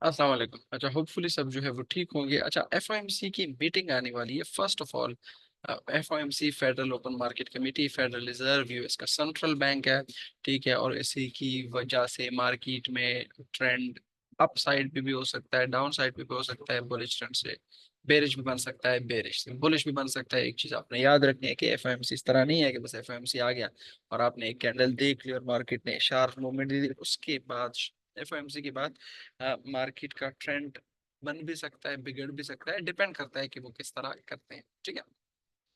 अस्सलाम वालेकुम। अच्छा, होपफुली सब जो है वो ठीक होंगे। अच्छा, एफओएमसी की मीटिंग आने वाली है। First of all, FOMC federal open market committee, federal reserve US का सेंट्रल बैंक है। ठीक है, और इसी की वजह से मार्केट में ट्रेंड अप साइड पे भी हो सकता है, डाउन साइड पे भी हो सकता है। बुलिश ट्रेंड से बेरिश भी बन सकता है, बेरिश से बुलिश भी बन सकता है। एक चीज आपने याद रखनी है कि एफओएमसी इस तरह नहीं है कि बस एफओएमसी आ गया और आपने एक कैंडल देख ली और मार्केट ने शार्प मूवमेंट दी, उसके बाद एफओएमसी के बाद मार्केट का ट्रेंड बन भी सकता है, बिगड़ भी सकता है। डिपेंड करता है कि वो किस तरह करते हैं। ठीक है,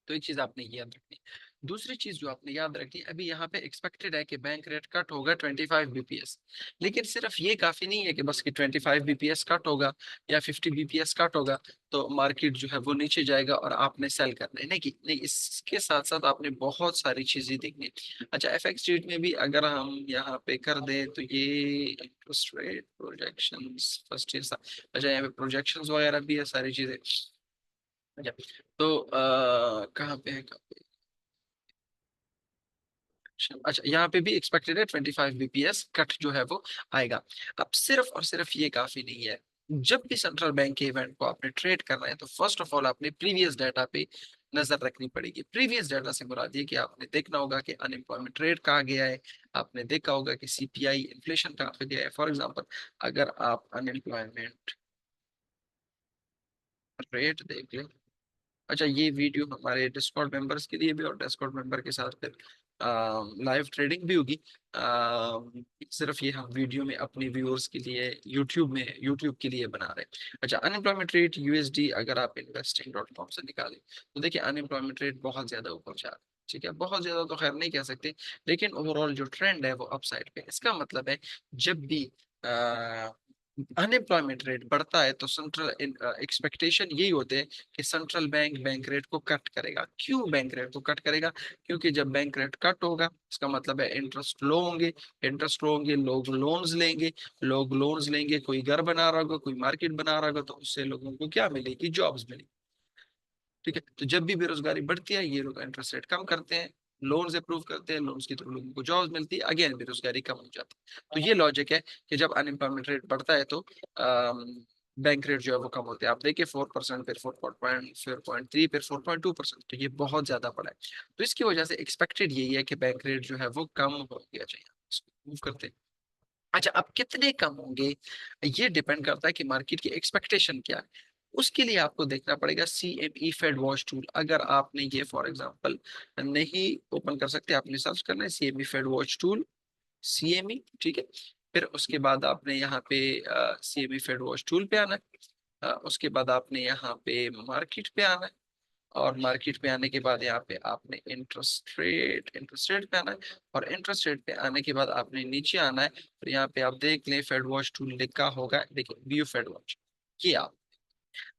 तो एक चीज आपने याद रखनी। दूसरी चीज जो आपने याद रखनी, अभी यहाँ पे एक्सपेक्टेड है कि बैंक रेट कट होगा 25 बीपीएस। लेकिन सिर्फ ये काफी नहीं है कि बस कि 25 बीपीएस कट होगा या 50 बीपीएस कट होगा तो मार्केट जो है वो नीचे जाएगा और आपने सेल करना है। नहीं कि नहीं, इसके साथ साथ आपने बहुत सारी चीजें देखनी है। अच्छा, एफएक्स रेट में भी अगर हम यहाँ पे कर दें तो ये interest rate projections first year. अच्छा, यहाँ पे प्रोजेक्शंस वगैरह भी है, सारी चीजें। अच्छा, तो कहाँ पे है, कहाँ पे? अच्छा, यहाँ पे भी एक्सपेक्टेड है 25 बीपीएस कट जो है वो आएगा। अब सिर्फ और सिर्फ ये काफी नहीं है। जब भी सेंट्रल बैंक के इवेंट को आपने ट्रेड करना है तो फर्स्ट ऑफ ऑल आपने प्रीवियस डाटा पे नजर रखनी पड़ेगी। प्रीवियस डाटा से मुराद ये कि आपने देखना होगा कि अनएम्प्लॉयमेंट रेट कहाँ गया है। आपने देखा होगा कि सीपीआई इन्फ्लेशन कहाँ पे गया है। फॉर एग्जांपल, अगर आप अनएम्प्लॉयमेंट रेट देख लें। अच्छा, ये वीडियो हमारे डिस्कॉर्ड मेंबर्स के लिए भी और डिस्कॉर्ड मेंबर के साथ फिर लाइव ट्रेडिंग भी होगी। सिर्फ ये हम वीडियो में अपने व्यूअर्स के लिए यूट्यूब के लिए बना रहे हैं। अच्छा, अनएम्प्लॉयमेंट रेट यूएसडी अगर आप investing.com से निकालें तो देखिए अनएम्प्लॉयमेंट रेट बहुत ज्यादा ऊपर जा रहा है। ठीक है, बहुत ज्यादा तो खैर नहीं कह सकते, लेकिन ओवरऑल जो ट्रेंड है वो अपसाइड पे। इसका मतलब है जब भी अनएम्प्लॉयमेंट रेट बढ़ता है तो सेंट्रल एक्सपेक्टेशन यही होते हैं कि सेंट्रल बैंक बैंक रेट को कट करेगा। क्यों बैंक रेट को कट करेगा? क्योंकि जब बैंक रेट कट होगा इसका मतलब है इंटरेस्ट लो होंगे। इंटरेस्ट लो होंगे, लोग लोन्स लेंगे। लोग लोन्स लेंगे, कोई घर बना रहा होगा, कोई मार्केट बना रहा होगा, तो उससे लोगों को क्या मिलेगी? जॉब्स मिलेगी। ठीक है, तो जब भी बेरोजगारी बढ़ती है ये लोग इंटरेस्ट रेट कम करते हैं, लोन्स अप्रूव करते हैं, लोन्स के थ्रू लोगों को जॉब्स मिलती है, अगेन बेरोजगारी कम हो जाती है। तो ये लॉजिक है कि जब अनएम्प्लॉयमेंट रेट बढ़ता है तो बैंक रेट जो है वो कम होते हैं। आप देखिए 4%, फिर 4.3, फिर 4.2%, तो ये बहुत ज्यादा पड़ा है। तो इसकी वजह से एक्सपेक्टेड यही है कि बैंक रेट जो है वो कम हो गया चाहिए। मूव करते हैं। अच्छा, अब कितने कम होंगे ये डिपेंड करता है कि मार्केट की एक्सपेक्टेशन क्या है। उसके लिए आपको देखना पड़ेगा सीएमई फेड वॉच टूल। अगर आपने ये फॉर एग्जांपल नहीं ओपन कर सकते, आपने सर्च करना है CME Fed watch tool, CME. ठीक है, फिर उसके बाद आपने यहाँ पे सीएमई फेड वॉच टूल पे आना है। उसके बाद आपने यहाँ पे मार्केट पे आना है और मार्केट पे आने के बाद यहाँ पे आपने इंटरेस्ट रेट पे आना है। और इंटरेस्ट रेट पे आने के बाद आपने नीचे आना है और यहाँ पे आप देख लें फेड वॉच टूल लिखा होगा, देखिए व्यू फेड वॉच। ये आप,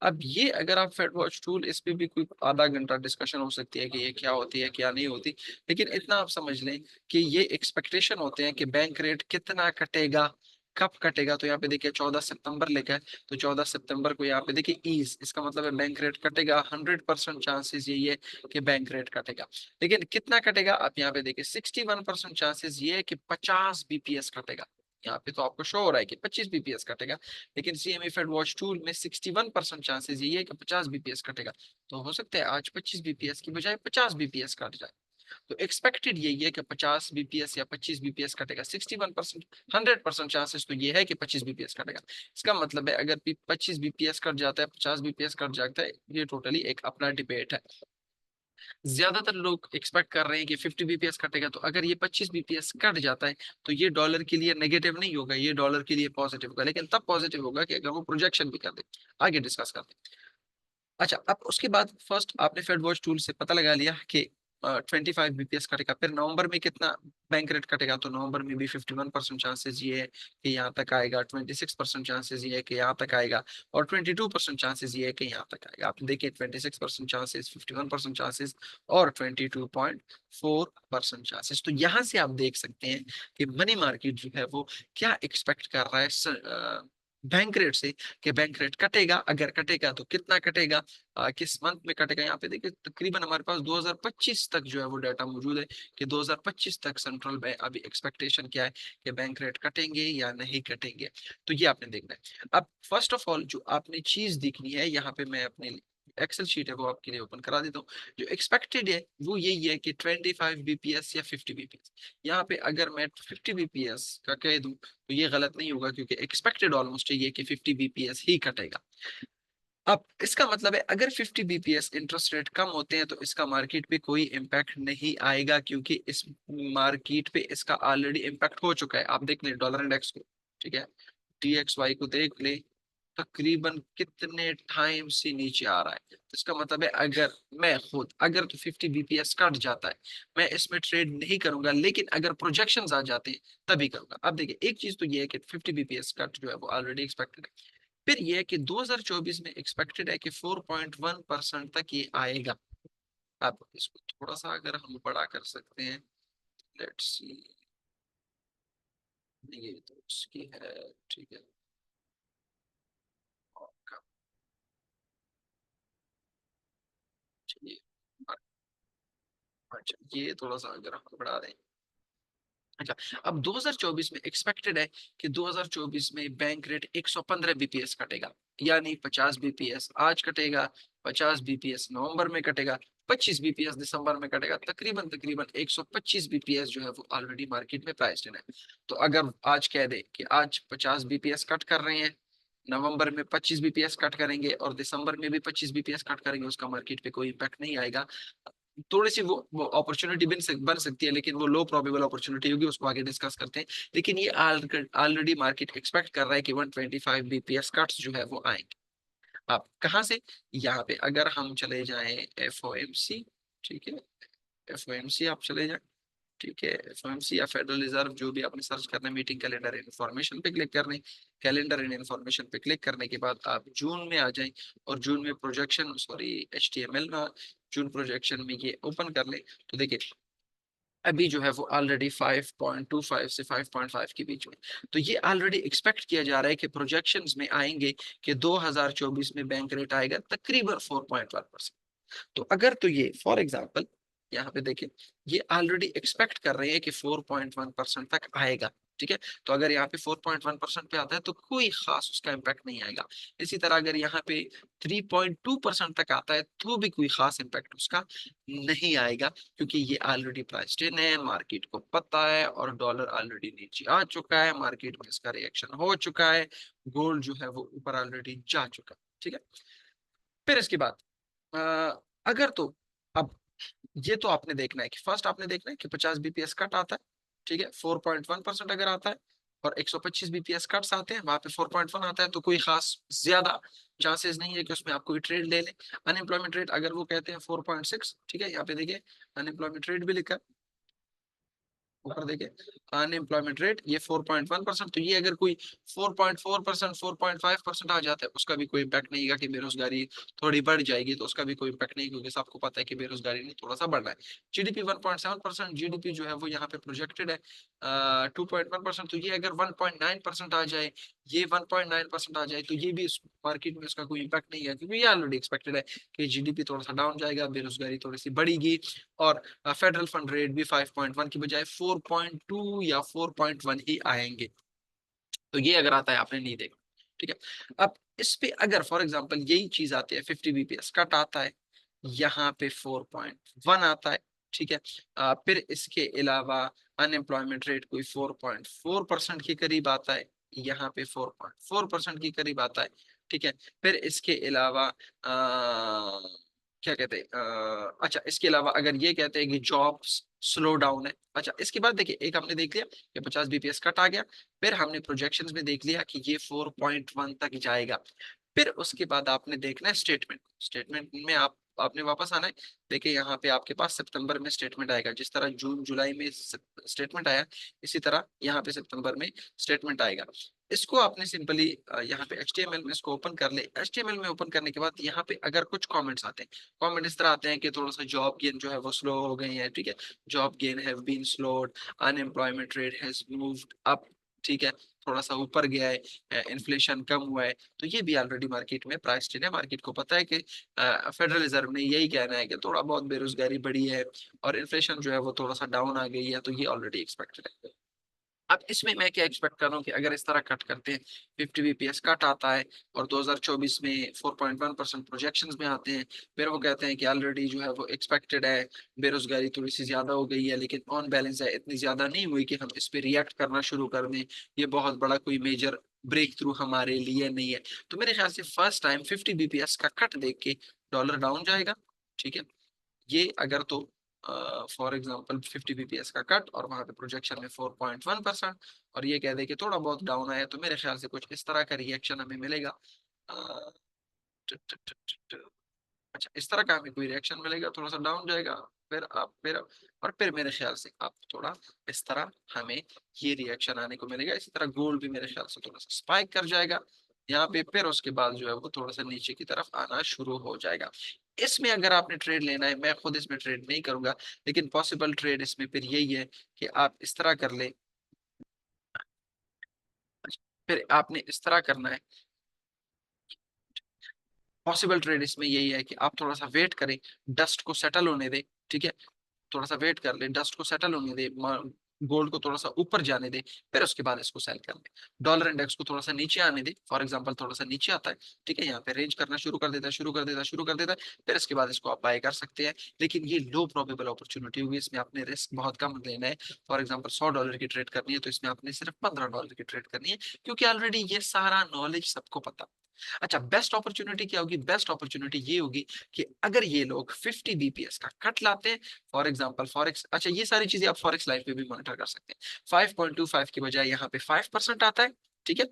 अब ये अगर आप फेड वॉच टूल, इस पे भी कोई आधा घंटा डिस्कशन हो सकती है कि ये क्या होती है क्या नहीं होती। लेकिन इतना आप समझ लें कि ये एक्सपेक्टेशन होते हैं कि बैंक रेट कितना कटेगा, कब कटेगा। तो यहाँ पे देखिए 14 सितंबर लिखा है, तो 14 सितंबर को यहाँ पे देखिए ईज, इसका मतलब है बैंक रेट कटेगा। 100% चांसेस यही है कि बैंक रेट कटेगा। लेकिन कितना कटेगा आप यहाँ पे देखिए 61% चांसेस ये है कि 50 बीपीएस कटेगा। यहाँ पे तो आपको शो हो रहा है कि 25 बीपीएस कटेगा, लेकिन सीएमई फेड वॉच टूल में 61% चांसेस ये है कि 50 बीपीएस कटेगा। तो हो सकता है आज 25 बीपीएस की बजाय 50 बीपीएस कट जाए। तो एक्सपेक्टेड यही है कि 50 बीपीएस या 25 बीपीएस कटेगा। 61%, 100% चांसेस तो ये है कि 25 बीपीएस कटेगा। इसका मतलब है अगर 25 बीपीएस कट जाता है, 50 बीपीएस कट जाता है, ये टोटली एक अपना डिबेट है। ज्यादातर लोग एक्सपेक्ट कर रहे हैं कि 50 बीपीएस कटेगा, तो अगर ये 25 बीपीएस कट जाता है तो ये डॉलर के लिए नेगेटिव नहीं होगा, ये डॉलर के लिए पॉजिटिव होगा। लेकिन तब पॉजिटिव होगा कि अगर वो प्रोजेक्शन भी कर दे। आगे डिस्कस करते हैं। अच्छा, अब उसके बाद फर्स्ट आपने फेड वॉच टूल से पता लगा लिया कि 25 बीपीएस कटेगा। फिर नवंबर में कितना बैंक रेट कटेगा, तो नवंबर में भी 51% चांसेस ये है कि यहाँ तक आएगा, 26% चांसेस ये है कि यहाँ तक आएगा, और 22% चांसेस ये है कि यहाँ तक आएगा। आप देखिए 26% चांसेस, 51% चांसेस और 22.4% चांसेस। तो यहाँ से आप देख सकते हैं कि मनी मार्केट जो है वो क्या एक्सपेक्ट कर रहा है बैंक रेट से कि बैंक रेट कटेगा, अगर कटेगा तो कितना कटेगा, किस मंथ में कटेगा। यहाँ पे देखिए तकरीबन हमारे पास 2025 तक जो है वो डाटा मौजूद है कि 2025 तक सेंट्रल बैंक अभी एक्सपेक्टेशन क्या है कि बैंक रेट कटेंगे या नहीं कटेंगे। तो ये आपने देखना है। अब फर्स्ट ऑफ ऑल जो आपने चीज देखनी है, यहाँ पे मैं अपने एक्सेल शीट है वो आपके लिए ओपन करा देता हूँ। जो एक्सपेक्टेड है वो यही है कि 25 बीपीएस या 50 बीपीएस। यहाँ पे अगर मैं 50 बीपीएस का कह दूं तो ये गलत नहीं होगा, क्योंकि एक्सपेक्टेड ऑलमोस्ट ये कि 50 बीपीएस ही कटेगा। अब इसका मतलब है अगर 50 बीपीएस इंटरेस्ट रेट कम होते हैं तो इसका मार्केट पे कोई इम्पैक्ट नहीं आएगा, क्योंकि इस मार्केट पे इसका ऑलरेडी इम्पैक्ट हो चुका है। आप देख लें डॉलर इंडेक्स को, ठीक है, DXY को देख ले, तकरीबन कितने टाइम से नीचे आ रहा है। तो इसका मतलब है अगर मैं खुद अगर तो 50 बीपीएस कट जाता है, मैं इसमें ट्रेड नहीं करूंगा, लेकिन अगर प्रोजेक्शंस आ जाते हैं तभी करूंगा। अब देखिए एक चीज तो ये है कि 50 बीपीएस कट जो है वो ऑलरेडी एक्सपेक्टेड है। फिर ये है कि 2024 में एक्सपेक्टेड है कि 4.1% तक ये आएगा। अब इसको थोड़ा सा अगर हम बड़ा कर सकते हैं, लेट्स सी, ये तो इसकी है, ठीक है, चलिए, अच्छा ये थोड़ा सा अगर हम बढ़ा दें। अच्छा, अब 2024 में एक्सपेक्टेड है कि 2024 में बैंक रेट 115 बीपीएस कटेगा, यानी 50 बीपीएस आज कटेगा, 50 बीपीएस नवंबर में कटेगा, 25 बीपीएस दिसंबर में कटेगा। तकरीबन तकरीबन 125 बीपीएस जो है वो ऑलरेडी मार्केट में प्राइस्ड इन है। तो अगर आज कह दे कि आज 50 बीपीएस कट कर रहे हैं, नवंबर में 25 बीपीएस कट करेंगे और दिसंबर में भी 25 बीपीएस कट करेंगे, उसका मार्केट पे कोई इम्पैक्ट नहीं आएगा। थोड़ी सी वो अपॉर्चुनिटी बन सकती है, लेकिन वो लो प्रोबेबल अपॉर्चुनिटी होगी, उसको आगे डिस्कस करते हैं। लेकिन ये ऑलरेडी मार्केट एक्सपेक्ट कर रहा है कि 125 बीपीएस कट्स जो है वो आएंगे। आप कहाँ से, यहाँ पे अगर हम चले जाएं FOMC, ठीक है, FOMC आप चले जाएं, ठीक है, FOMC या फेडरल रिजर्व जो भी आपने सर्च करना है, मीटिंग कैलेंडर इन्फॉर्मेशन पे क्लिक करने, कैलेंडर इन इन्फॉर्मेशन पे क्लिक करने के बाद आप जून में आ जाएं, और जून में प्रोजेक्शन, सॉरी HTML में, जून प्रोजेक्शन में ये ओपन कर ले। तो देखिए अभी जो है वो ऑलरेडी 5.25 से 5.5 के बीच में। तो ये ऑलरेडी एक्सपेक्ट किया जा रहा है कि प्रोजेक्शंस में आएंगे कि 2024 में बैंक रेट आएगा तकरीबन 4.1%। तो अगर तो ये फॉर एग्जांपल यहाँ पे देखिए, ये ऑलरेडी एक्सपेक्ट कर रहे हैं कि 4.1% तक आएगा, ठीक है। तो अगर यहाँ पे 4.1% पे आता है तो कोई खास उसका इम्पैक्ट नहीं आएगा। इसी तरह अगर यहाँ पे 3.2% तक आता है तो भी कोई खास इम्पैक्ट उसका नहीं आएगा, क्योंकि ये ऑलरेडी प्राइस्ड इन है, मार्केट को पता है, और डॉलर ऑलरेडी नीचे आ चुका है, मार्केट में इसका रिएक्शन हो चुका है, गोल्ड जो है वो ऊपर ऑलरेडी जा चुका है, ठीक है। फिर इसके बाद अगर तो अब ये तो आपने देखना है कि फर्स्ट आपने देखना है कि 50 बीपीएस कट आता है, ठीक है, 4.1% अगर आता है, और 125 बीपीएस कट्स आते हैं, वहां पे 4.1 आता है, तो कोई खास ज्यादा चांसेस नहीं है कि उसमें आप कोई ट्रेड ले लें। अनएम्प्लॉयमेंट रेट अगर वो कहते हैं 4.6, ठीक है, यहाँ पे देखिए अनएम्प्लॉयमेंट रेट भी लिखा है ऊपर देखिए, अनएम्प्लॉयमेंट रेट ये 4.1%। तो ये अगर कोई 4.4%, 4.5% आ जाता है, उसका भी कोई इम्पैक्ट नहीं है कि बेरोजगारी थोड़ी बढ़ जाएगी, तो उसका भी कोई इम्पैक्ट नहीं, क्योंकि सबको पता है कि बेरोजगारी ने थोड़ा सा बढ़ना है। GDP 1.7%, GDP जो है वो यहाँ पे प्रोजेक्टेड है 2.1%। तो ये अगर 1.9% आ जाए, ये 1.9% आ जाए, तो ये भी मार्केट में उसका कोई इम्पैक्ट नहीं है, क्योंकि ये ऑलरेडी एक्सपेक्टेड है कि GDP थोड़ा सा डाउन जाएगा, बेरोजगारी थोड़ी सी बढ़ेगी, और फेडरल फंड रेट भी 5.1 की बजाय 4.2 या 4.1 ही आएंगे। तो ये अगर आता है आपने नहीं देखा, ठीक है। अब इस पे अगर फॉर एग्जांपल यही चीज आती है, 50 बीपीएस कट आता है, यहाँ पे 4.1 आता है, ठीक है। फिर इसके अलावा अनएम्प्लॉयमेंट रेट कोई 4.4% के करीब आता है, यहाँ पे 4.4% के करीब आता है, ठीक है। फिर इसके अलावा क्या कहते हैं, अच्छा इसके अलावा अगर ये कहते हैं कि जॉब्स स्लो डाउन है, अच्छा इसके बाद देखिए एक हमने देख लिया कि 50 बीपीएस कट आ गया, फिर हमने प्रोजेक्शंस में देख लिया कि ये 4.1 तक जाएगा। फिर उसके बाद आपने देखना है स्टेटमेंट, स्टेटमेंट में आपने वापस आना है। देखिए यहाँ पे आपके पास सितंबर में स्टेटमेंट आएगा, जिस तरह जून जुलाई में स्टेटमेंट आया, इसी तरह यहाँ पे सितंबर में स्टेटमेंट आएगा। इसको आपने सिंपली यहाँ पे HTML में इसको ओपन कर ले। HTML में ओपन करने के बाद यहाँ पे अगर कुछ कमेंट्स आते हैं, कमेंट इस तरह आते हैं कि थोड़ा सा जॉब गेन जो है वो स्लो हो गई है, ठीक है, job gain have been slowed, unemployment rate has moved up, ठीक है, थोड़ा सा ऊपर गया है, इन्फ्लेशन कम हुआ है, तो ये भी ऑलरेडी मार्केट में प्राइस्ड इन है। मार्केट को पता है कि फेडरल रिजर्व ने यही कहना है कि थोड़ा बहुत बेरोजगारी बढ़ी है और इन्फ्लेशन जो है वो थोड़ा सा डाउन आ गई है, तो ये ऑलरेडी एक्सपेक्टेड है। अब इसमें मैं क्या एक्सपेक्ट कर रहा हूँ कि अगर इस तरह कट करते हैं, 50 बीपीएस कट आता है और 2024 में 4.1% प्रोजेक्शंस में आते हैं, फिर वो कहते हैं कि ऑलरेडी जो है वो एक्सपेक्टेड है, बेरोजगारी थोड़ी सी ज्यादा हो गई है लेकिन ऑन बैलेंस है, इतनी ज्यादा नहीं हुई कि हम इस पे रिएक्ट करना शुरू कर दें, ये बहुत बड़ा कोई मेजर ब्रेक थ्रू हमारे लिए नहीं है। तो मेरे ख्याल से फर्स्ट टाइम 50 बीपीएस का कट देख के डॉलर डाउन जाएगा। ठीक है, ये अगर तो फॉर एग्जांपल 50 बीपीएस का कट और वहां पे प्रोजेक्शन में 4.1%, और ये कह दे कि थोड़ा बहुत डाउन आया, तो मेरे ख्याल से कुछ इस तरह का रिएक्शन हमें मिलेगा। अ, ट- ट- ट- ट- ट- अच्छा, इस तरह का हमें कोई रिएक्शन मिलेगा, थोड़ा सा डाउन जाएगा, फिर और फिर मेरे ख्याल से आप थोड़ा इस तरह हमें ये रिएक्शन आने को मिलेगा। इसी तरह गोल्ड भी मेरे ख्याल से थोड़ा सा स्पाइक कर जाएगा यहाँ पे, फिर उसके बाद जो है वो थोड़ा सा नीचे की तरफ आना शुरू हो जाएगा। इसमें अगर आपने ट्रेड लेना है, मैं खुद इसमें ट्रेड नहीं करूंगा, लेकिन पॉसिबल ट्रेड इसमें फिर यही है कि आप इस तरह कर ले। फिर आपने इस तरह करना है, पॉसिबल ट्रेड इसमें यही है कि आप थोड़ा सा वेट करें, डस्ट को सेटल होने दें। ठीक है, थोड़ा सा वेट कर ले, डस्ट को सेटल होने दे, गोल्ड को थोड़ा सा ऊपर जाने दे, फिर उसके बाद इसको सेल कर ले। डॉलर इंडेक्स को थोड़ा सा नीचे आने दे, फॉर एग्जांपल थोड़ा सा नीचे आता है, ठीक है, यहाँ पे रेंज करना शुरू कर देता है, शुरू कर देता है, फिर इसके बाद इसको आप बाय कर सकते हैं। लेकिन ये लो प्रोबेबल अपॉर्चुनिटी होगी, इसमें आपने रिस्क बहुत कम लेना है। फॉर एग्जाम्पल $100 की ट्रेड करनी है तो इसमें आपने सिर्फ $15 की ट्रेड करनी है, क्योंकि ऑलरेडी ये सारा नॉलेज सबको पता। अच्छा, बेस्ट अपॉर्चुनिटी क्या होगी? बेस्ट अपॉर्चुनिटी ये होगी कि अगर ये लोग 50 बीपीएस का कट लाते हैं, फॉर एग्जांपल फॉरेक्स, अच्छा ये सारी चीजें आप फॉरेक्स लाइव पे भी मॉनिटर कर सकते हैं, 5.25 की बजाय यहाँ पे 5% आता है। ठीक है,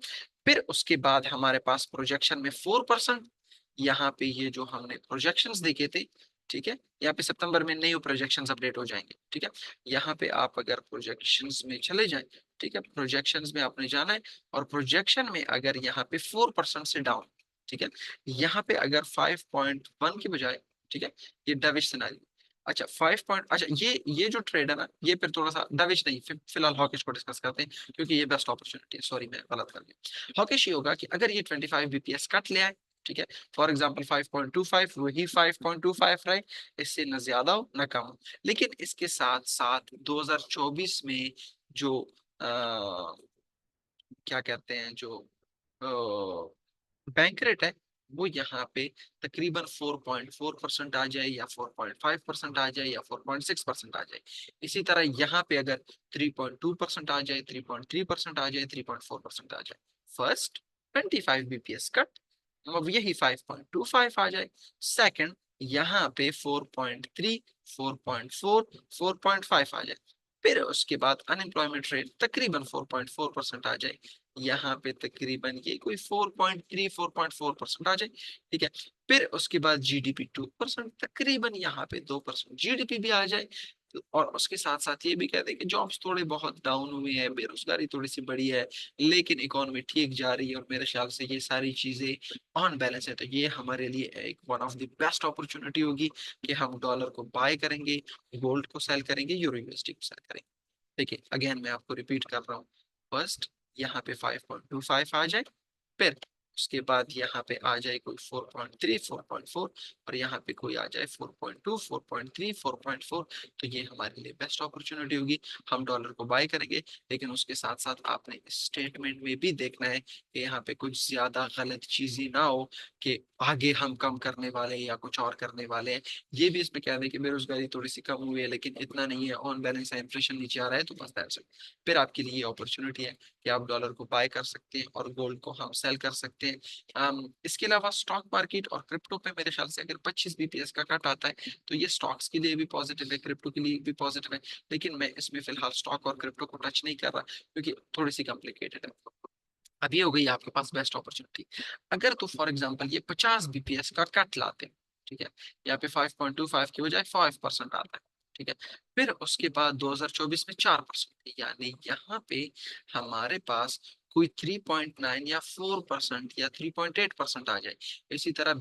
फिर उसके बाद हमारे पास प्रोजेक्शन में 4%, यहाँ पे ये जो हमने प्रोजेक्शंस देखे थे, ठीक है, यहाँ पे सितंबर में नए प्रोजेक्शंस अपडेट हो जाएंगे। ठीक है, यहाँ पे आप अगर प्रोजेक्शंस में चले जाएं, ठीक है, प्रोजेक्शंस में आपने जाना है, और प्रोजेक्शन में अगर यहाँ पे 4% से डाउन, ठीक है, यहाँ पे अगर 5.1 की बजाय, ठीक है, ये डविश सिनारियो। अच्छा 5 पॉइंट, अच्छा ये जो ट्रेड है ना, ये फिर थोड़ा सा डविश नहीं, फिलहाल हॉकिश को डिस्कस करते हैं, क्योंकि ये बेस्ट अपॉर्चुनिटी है। सॉरी, मैं गलत कर गया। हॉकिश ये होगा कि अगर ये 25 बीपीएस कट ले आए, ठीक है, फॉर एग्जाम्पल 5.25, वही 5.25 रहे, इससे न ज्यादा हो न कम हो। लेकिन इसके साथ साथ 2024 में जो क्या कहते हैं, जो बैंक रेट है, वो यहाँ पे तकरीबन 4.4% आ जाए, या 4.5% आ जाए, या 4.6% आ जाए। इसी तरह यहाँ पे अगर 3.2% आ जाए, 3.3% आ जाए, 3.4% आ जाए, फर्स्ट 25 बीपीएस कट, अब यही 5.25 आ जाए, सेकंड यहाँ पे 4.3, 4.4, 4.5 आ जाए, फिर उसके बाद अनएम्प्लॉयमेंट रेट तकरीबन 4.4% आ जाए, यहाँ पे तकरीबन ये कोई 4.3, 4.4% आ जाए। ठीक है, फिर उसके बाद जीडीपी 2%, तकरीबन यहाँ पे 2% जीडीपी भी आ जाए। और उसके साथ साथ ये भी कहते हैं कि जॉब्स थोड़े बहुत डाउन हुए हैं, बेरोजगारी थोड़ी सी बढ़ी है, लेकिन इकोनॉमी ठीक जा रही है, और मेरे ख्याल से ये सारी चीजें ऑन बैलेंस है। तो ये हमारे लिए एक one of the best opportunity होगी कि हम डॉलर को बाय करेंगे, गोल्ड को सेल करेंगे, यूरो यूएसडी को सेल करेंगे। देखिए अगेन मैं आपको रिपीट कर रहा हूँ, फर्स्ट यहाँ पे 5.25 आ जाए, फिर उसके बाद यहाँ पे आ जाए कोई 4.3, 4.4, और यहाँ पे कोई आ जाए 4.2, 4.3, 4.4, तो ये हमारे लिए बेस्ट अपॉर्चुनिटी होगी, हम डॉलर को बाय करेंगे। लेकिन उसके साथ साथ आपने स्टेटमेंट में भी देखना है कि यहाँ पे कुछ ज्यादा गलत चीजें ना हो कि आगे हम कम करने वाले हैं या कुछ और करने वाले हैं। ये भी इसमें कह दें कि बेरोजगारी थोड़ी सी कम हुई है लेकिन इतना नहीं है, ऑन बैलेंस है, इन्फ्लेशन नीचे आ रहा है, तो बस दैट्स इट। फिर आपके लिए अपॉर्चुनिटी है कि आप डॉलर को बाय कर सकते हैं और गोल्ड को हम सेल कर सकते हैं। इसके अलावा स्टॉक मार्केट और क्रिप्टो पे मेरे ख्याल से अगर 25 बीपीएस का कट आता है तो ये स्टॉक्स के लिए भी पॉजिटिव है, क्रिप्टो के लिए भी पॉजिटिव है। लेकिन मैं इसमें फिलहाल स्टॉक और क्रिप्टो को टच नहीं कर रहा, क्योंकि थोड़ी सी कॉम्प्लिकेटेड है। अब ये हो गई आपके पास बेस्ट अपॉर्चुनिटी। अगर तो फॉर एग्जांपल ये 50 बीपीएस का कट लाते हैं, ठीक है, यहाँ पे 5.25 की बजाय 5% आता है, ठीक है, फिर उसके बाद 2024 में 4%, यानी यहाँ पे हमारे पास कोई 3.9 या 4% या 3.8% आ जाए। इसी तरह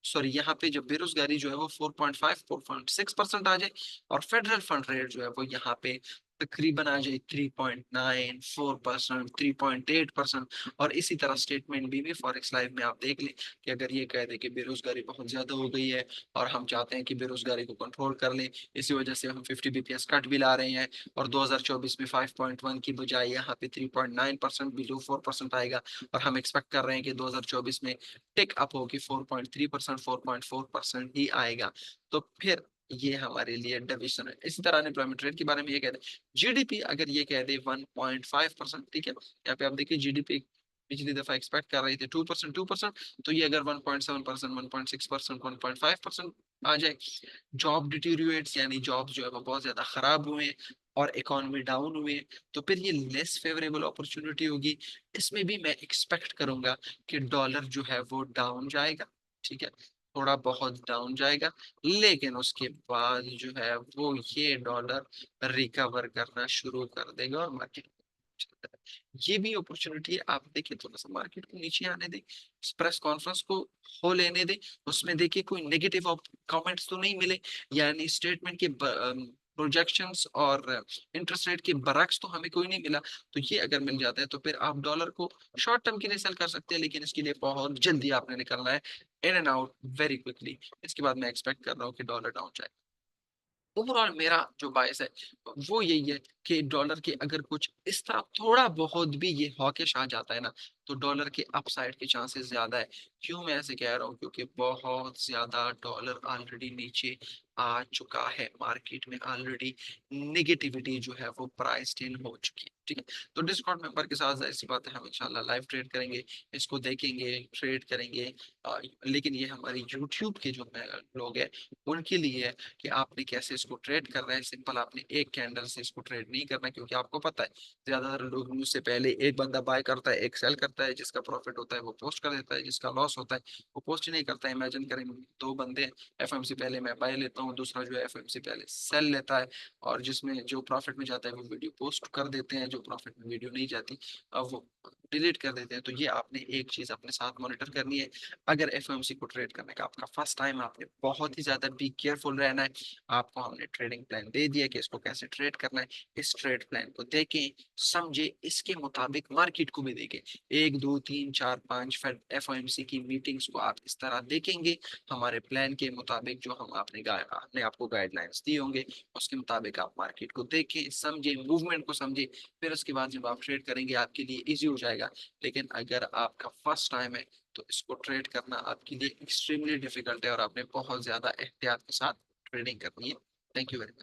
सॉरी, यहाँ पे जो बेरोजगारी जो है वो 4.5, 4.6% आ जाए, और फेडरल फंड रेट जो है वो यहाँ पे तकरीबन आ जाए 3.9, 4%, 3.8%। और इसी तरह स्टेटमेंट भी फॉरेक्स लाइव में आप देख लें कि अगर ये कह दे कि बेरोजगारी बहुत ज्यादा हो गई है और हम चाहते हैं कि बेरोजगारी को कंट्रोल कर लें, इसी वजह से हम 50 बीपीएस कट भी ला रहे हैं, और 2024 में 5.1 की बजाय यहाँ पे 3.9% बिलो 4% आएगा, और हम एक्सपेक्ट कर रहे हैं कि 2024 में टिक अप होगी 4.3%, 4.4% ही आएगा। तो फिर ये हमारे लिए डिविजन है। इसी तरह अनएम्प्लॉयमेंट रेट के बारे में ये कहते हैं, जीडीपी अगर ये कह दे 1.5%, ठीक है, यहाँ पे आप देखिए जीडीपी पिछली दफा एक्सपेक्ट कर रही थी 2%, तो ये अगर 1.7%, 1.6%, 1.5% आ जाए। जॉब डिटीरियोरेट्स यानी जॉब जो है वो बहुत ज्यादा खराब हुए हैं और इकोनॉमी डाउन हुई है, तो फिर ये लेस फेवरेबल अपॉर्चुनिटी होगी। इसमें भी मैं एक्सपेक्ट करूंगा कि डॉलर जो है वो डाउन जाएगा, ठीक है, थोड़ा बहुत डाउन जाएगा, लेकिन उसके बाद जो है वो ये डॉलर रिकवर करना शुरू कर देगा और मार्केट, ये भी अपॉर्चुनिटी है। आप देखिए थोड़ा सा मार्केट को नीचे आने दें, प्रेस कॉन्फ्रेंस को हो लेने दें, उसमें देखिए कोई नेगेटिव कमेंट्स तो नहीं मिले, यानी स्टेटमेंट के प्रोजेक्शंस और इंटरेस्ट रेट के बरक्स तो हमें कोई नहीं मिला। तो ये अगर मिल जाता है तो फिर आप डॉलर को शॉर्ट टर्म के लिए सेल कर सकते हैं, लेकिन इसके लिए बहुत जल्दी आपने निकलना है, in and out very quickly. इसके बाद मैं एक्सपेक्ट कर रहा हूँ कि डॉलर डाउन जाए। ओवरऑल मेरा जो बायस है वो यही है कि डॉलर के अगर कुछ इस तरह थोड़ा बहुत भी ये हॉकिश आ जाता है ना, तो डॉलर के अपसाइड के चांसेस ज्यादा है। क्यों मैं ऐसे कह रहा हूँ, क्योंकि बहुत ज्यादा डॉलर ऑलरेडी नीचे आ चुका है, मार्केट में ऑलरेडी नेगेटिविटी जो है वो प्राइस इन हो चुकी है, ठीक है। तो डिस्कॉर्ड मेंबर के साथ ऐसी बात है, हम इंशाल्लाह लाइव ट्रेड करेंगे, इसको देखेंगे, ट्रेड करेंगे। लेकिन ये हमारे यूट्यूब के जो लोग हैं उनके लिए है कि आपने कैसे इसको ट्रेड करना है। सिंपल, आपने एक कैंडल से इसको ट्रेड नहीं करना, क्योंकि आपको पता है ज्यादातर लोग मुझसे पहले एक बंदा बाय करता है, एक सेल करता है, जिसका प्रॉफिट होता है वो पोस्ट कर देता है, जिसका लॉस होता है वो पोस्ट ही नहीं करता है। इमेजिन करें दो बंदे, एफएमसी पहले मैं बाय लेता हूँ, दूसरा जो है एफएमसी पहले सेल लेता है, और जिसमें जो प्रॉफिट में जाता है वो वीडियो पोस्ट कर देते हैं, जो प्रॉफिट में वीडियो नहीं जाती अब वो डिलीट कर देते हैं। तो ये आपने एक चीज अपने साथ मॉनिटर करनी है। अगर एफएमसी को ट्रेड करने का आपका फर्स्ट टाइम, आपने बहुत ही ज्यादा बी केयरफुल रहना है। आपको हमने ट्रेडिंग प्लान दे दिया कि इसको कैसे ट्रेड करना है, इस ट्रेड प्लान को देखें, समझे, इसके मुताबिक मार्केट को भी देखें। 1, 2, 3, 4, 5 फिर एफओएमसी की मीटिंग्स को आप इस तरह देखेंगे, हमारे प्लान के मुताबिक जो हम हमने आपको गाइडलाइंस दी होंगे, उसके मुताबिक आप मार्केट को देखें, समझे, मूवमेंट को समझे, फिर उसके बाद जब आप ट्रेड करेंगे आपके लिए इजी हो जाएगा। लेकिन अगर आपका फर्स्ट टाइम है तो इसको ट्रेड करना आपके लिए एक्सट्रीमली डिफिकल्ट है, और आपने बहुत ज्यादा एहतियात के साथ ट्रेडिंग करनी है। Thank you very much.